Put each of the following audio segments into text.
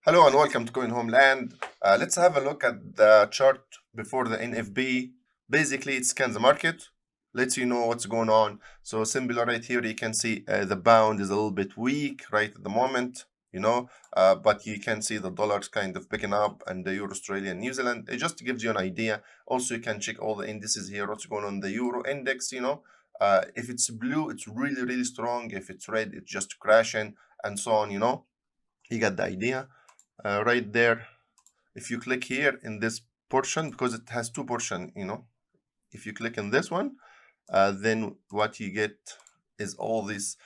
Hello and welcome to Coin Homeland. Let's have a look at the chart before the NFB. Basically, it scans the market, lets you know what's going on. So similar right here, you can see the pound is a little bit weak right at the moment, but you can see the dollar's kind of picking up and the Euro, Australia, and New Zealand. It just gives you an idea. Also, you can check all the indices here, what's going on the Euro index, if it's blue, it's really, really strong. If it's red, it's just crashing and so on, You got the idea. Right there, if you click here in this portion, because it has two portions, if you click in this one, then what you get is all these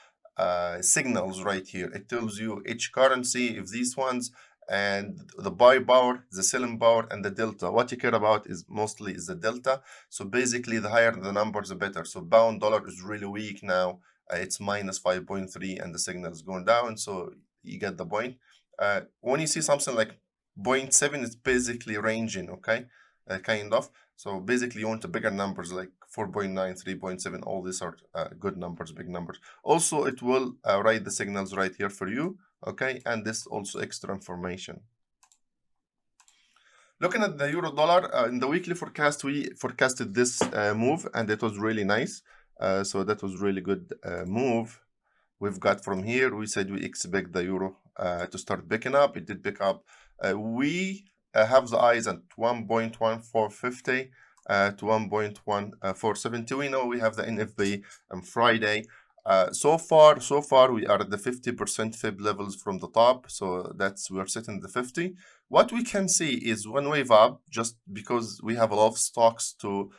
signals right here. It tells you each currency, if these ones, and the buy power, the selling power, and the delta. What you care about is mostly the delta. So basically, the higher the numbers, the better. So pound dollar is really weak now. It's minus 5.3, and the signal is going down. So you get the point. When you see something like 0.7, it's basically ranging, okay, kind of. So basically, you want the bigger numbers like 4.9, 3.7. All these are good numbers, big numbers. Also, it will write the signals right here for you, okay, and this also extra information. Looking at the euro dollar in the weekly forecast, we forecasted this move, and it was really nice. So that was really good move we've got from here. We said we expect the euro to start picking up. It did pick up. We have the eyes at 1.1450 to 1.1470. We know we have the NFB on Friday. So far, we are at the 50% fib levels from the top. So we're sitting the 50. What we can see is one wave up, just because we have a lot of stocks to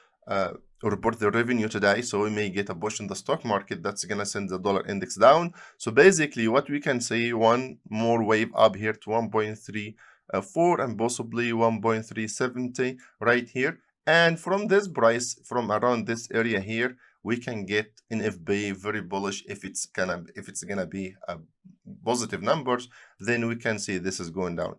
report their revenue today, so we may get a push in the stock market that's gonna send the dollar index down. So basically, what we can see, one more wave up here to 1.34 and possibly 1.370 right here. And from this price, from around this area here, we can get NFB very bullish. If it's gonna be positive numbers, then we can see this is going down.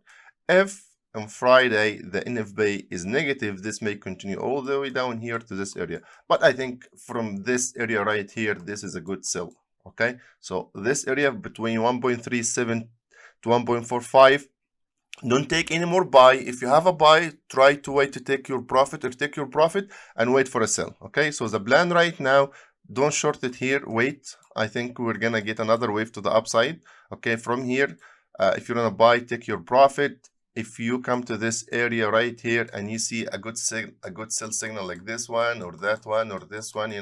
If on Friday the NFB is negative, this may continue all the way down here to this area. But I think from this area right here, this is a good sell. Okay, so this area between 1.37 to 1.45, don't take any more buy. If you have a buy, try to wait to take your profit, or take your profit and wait for a sell. Okay, so the plan right now, don't short it here, wait. I think we're gonna get another wave to the upside. Okay, from here, if you're gonna buy, take your profit. If you come to this area right here and you see a good sell signal like this one or that one or this one,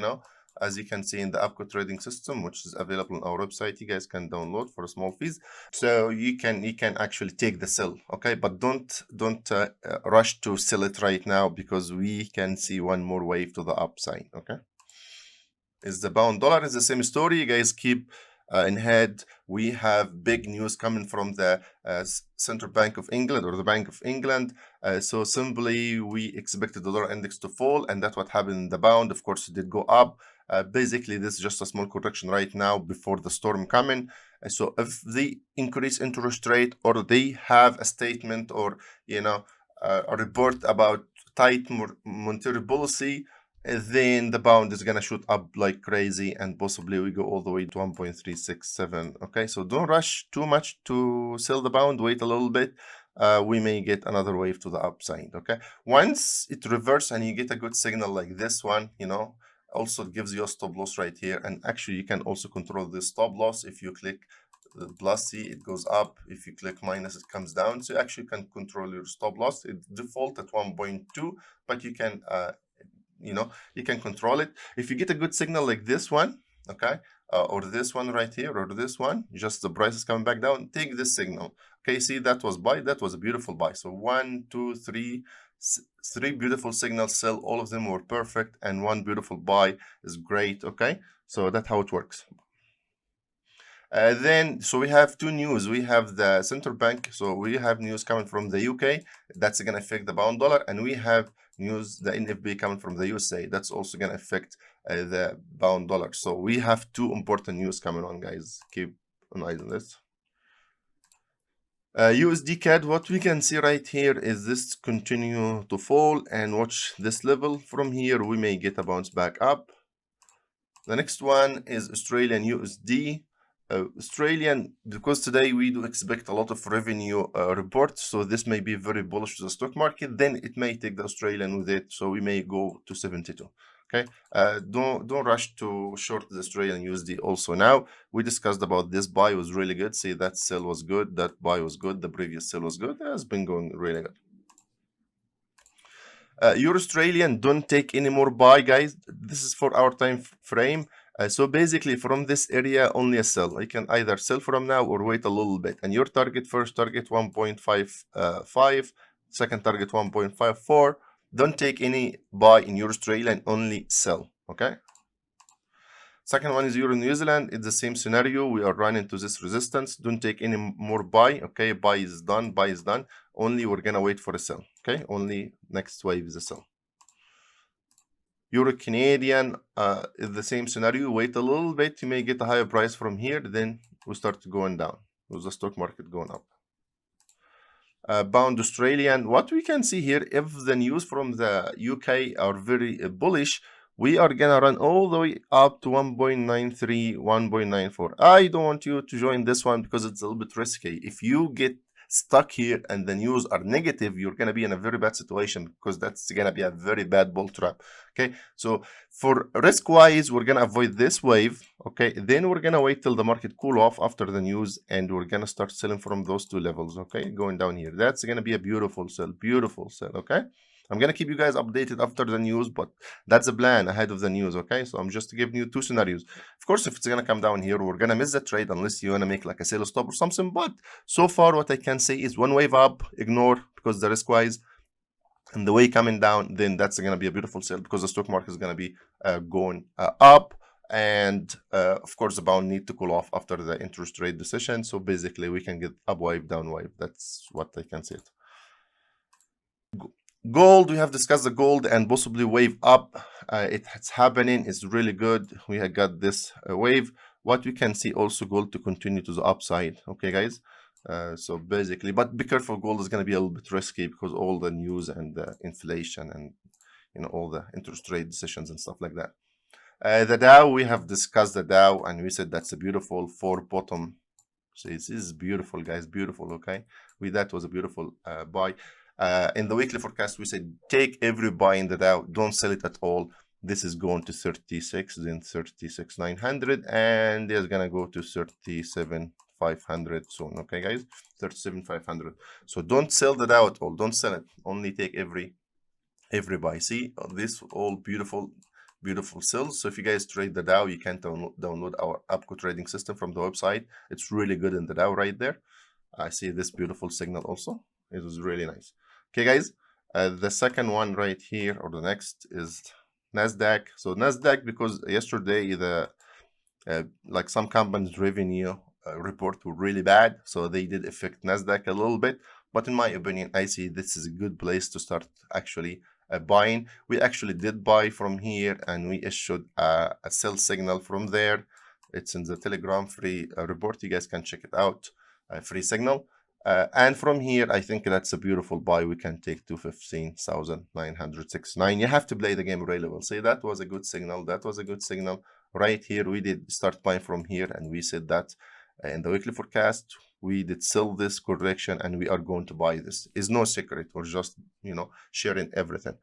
as you can see in the Upco trading system, which is available on our website, you guys can download for a small fees. So you can actually take the sell, okay? But don't rush to sell it right now, because we can see one more wave to the upside, okay? Is the pound dollar is the same story. You guys keep in head. We have big news coming from the Central Bank of England, or the Bank of England. So simply, we expected the dollar index to fall, and that's what happened in the pound. Of course, it did go up. Basically, this is just a small correction right now before the storm coming. So if they increase interest rate, or they have a statement, or a report about tight monetary policy, then the pound is gonna shoot up like crazy, and possibly we go all the way to 1.367. Okay, so don't rush too much to sell the pound. Wait a little bit. We may get another wave to the upside. Okay, once it reverses and you get a good signal like this one, also it gives you a stop loss right here. And actually, you can also control this stop loss. If you click the plus C, it goes up. If you click minus, it comes down. So you actually can control your stop loss. It default at 1.2, but you can you can control it. If you get a good signal like this one, okay, or this one right here, or this one, just the price is coming back down, take this signal. Okay, see, that was buy, that was a beautiful buy. So 1, 2, 3, 3 beautiful signals, sell, all of them were perfect, and one beautiful buy is great. Okay, so that's how it works. So we have two news. We have the central bank. So we have news coming from the UK. That's going to affect the pound dollar. And we have news, the NFB coming from the USA. That's also going to affect the pound dollar. So we have two important news coming on, guys. Keep an eye on this. USDCAD, what we can see right here is this continue to fall, and watch this level. From here, we may get a bounce back up. The next one is Australian USD. Australian, because today we do expect a lot of revenue reports, so this may be very bullish to the stock market. Then it may take the Australian with it, so we may go to 72. Okay, don't rush to short the Australian USD. Also, now we discussed about this buy was really good. See, that sell was good, that buy was good, the previous sell was good. It has been going really good. Euro Australian, don't take any more buy, guys. This is for our time frame. So basically from this area only a sell. You can either sell from now or wait a little bit. And your target, first target 1.55, second target 1.54. Don't take any buy in Euro Australian, only sell. Okay. Second one is Euro New Zealand. It's the same scenario. We are running to this resistance. Don't take any more buy. Okay, buy is done. Buy is done. Only we're gonna wait for a sell. Okay, only next wave is a sell. Euro Canadian is the same scenario. Wait a little bit. You may get a higher price from here. Then we start going down with the stock market going up. Pound Australian. What we can see here, if the news from the UK are very bullish, we are gonna run all the way up to 1.93, 1.94. I don't want you to join this one because it's a little bit risky. If you get stuck here and the news are negative, you're gonna be in a very bad situation because that's gonna be a very bad bull trap. Okay, so for risk wise, we're gonna avoid this wave. Okay, then we're gonna wait till the market cool off after the news, and we're gonna start selling from those two levels. Okay, going down here, that's gonna be a beautiful sell, beautiful sell. Okay, I'm gonna keep you guys updated after the news, but that's the plan ahead of the news. Okay, so I'm just giving you two scenarios. Of course, if it's gonna come down here, we're gonna miss the trade unless you wanna make like a sell stop or something. But so far, what I can say is one wave up, ignore because the risk wise, and the way coming down, then that's gonna be a beautiful sell because the stock market is gonna be going up. And of course, the pound need to cool off after the interest rate decision. So basically, we can get up wave, down wave. That's what I can say. Gold, we have discussed the gold and possibly wave up. It's happening. It's really good. We have got this wave. What we can see also, gold to continue to the upside. Okay, guys. So basically, but be careful. Gold is going to be a little bit risky because all the news and the inflation and all the interest rate decisions and stuff like that. The Dow, we have discussed the Dow and we said that's a beautiful four bottom. So this is beautiful, guys. Beautiful. Okay, that was a beautiful buy. In the weekly forecast, we said take every buy in the Dow, don't sell it at all. This is going to 36, then 36,900, and it's gonna go to 37,500 soon. Okay, guys, 37,500. So don't sell the Dow at all. Don't sell it. Only take every buy. See this all beautiful sells. So if you guys trade the Dow, you can download our APCO trading system from the website. It's really good in the Dow right there. I see this beautiful signal also. It was really nice. Okay, guys, the second one right here, or the next, is Nasdaq. So Nasdaq, because yesterday the like some companies' revenue report were really bad, so they did affect Nasdaq a little bit. But in my opinion, I see this is a good place to start actually buying. We actually did buy from here, and we issued a sell signal from there. It's in the Telegram free report. You guys can check it out. Free signal. And from here, I think that's a beautiful buy. We can take to 15,969. You have to play the game really well. See, that was a good signal. That was a good signal. Right here, we did start buying from here, and we said that in the weekly forecast, we did sell this correction, and we are going to buy this. It's no secret. We're just, sharing everything.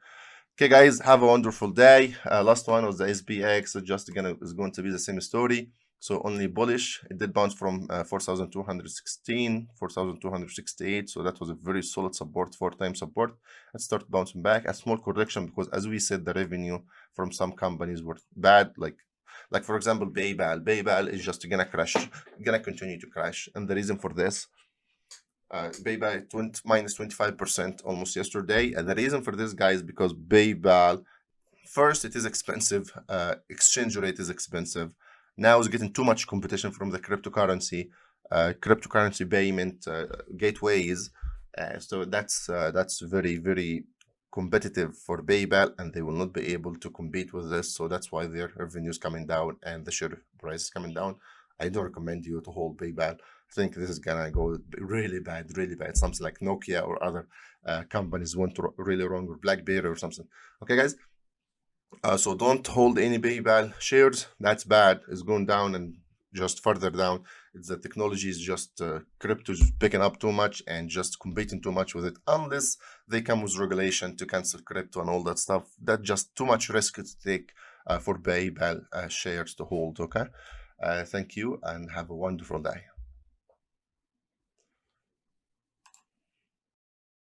Okay, guys, have a wonderful day. Last one was the SPX. So just is going to be the same story. So only bullish. It did bounce from 4,216, 4,268. So that was a very solid support, 4-time support. It started bouncing back. A small correction because, as we said, the revenue from some companies were bad. Like for example, PayPal. PayPal is just gonna crash, gonna continue to crash. And the reason for this, PayPal minus 25% almost yesterday. And the reason for this, guys, because PayPal, first, it is expensive. Exchange rate is expensive. Now it's getting too much competition from the cryptocurrency payment gateways. So that's very, very competitive for PayPal, and they will not be able to compete with this. So that's why their revenue is coming down and the share price is coming down. I don't recommend you to hold PayPal. I think this is gonna go really bad, really bad. Something like Nokia or other companies went really wrong, or BlackBerry or something. Okay, guys. So don't hold any PayPal shares. That's bad. It's going down, and just further down. It's the technology is just crypto is picking up too much and just competing too much with it, unless they come with regulation to cancel crypto and all that stuff. That's just too much risk to take for PayPal shares to hold. Okay, thank you and have a wonderful day.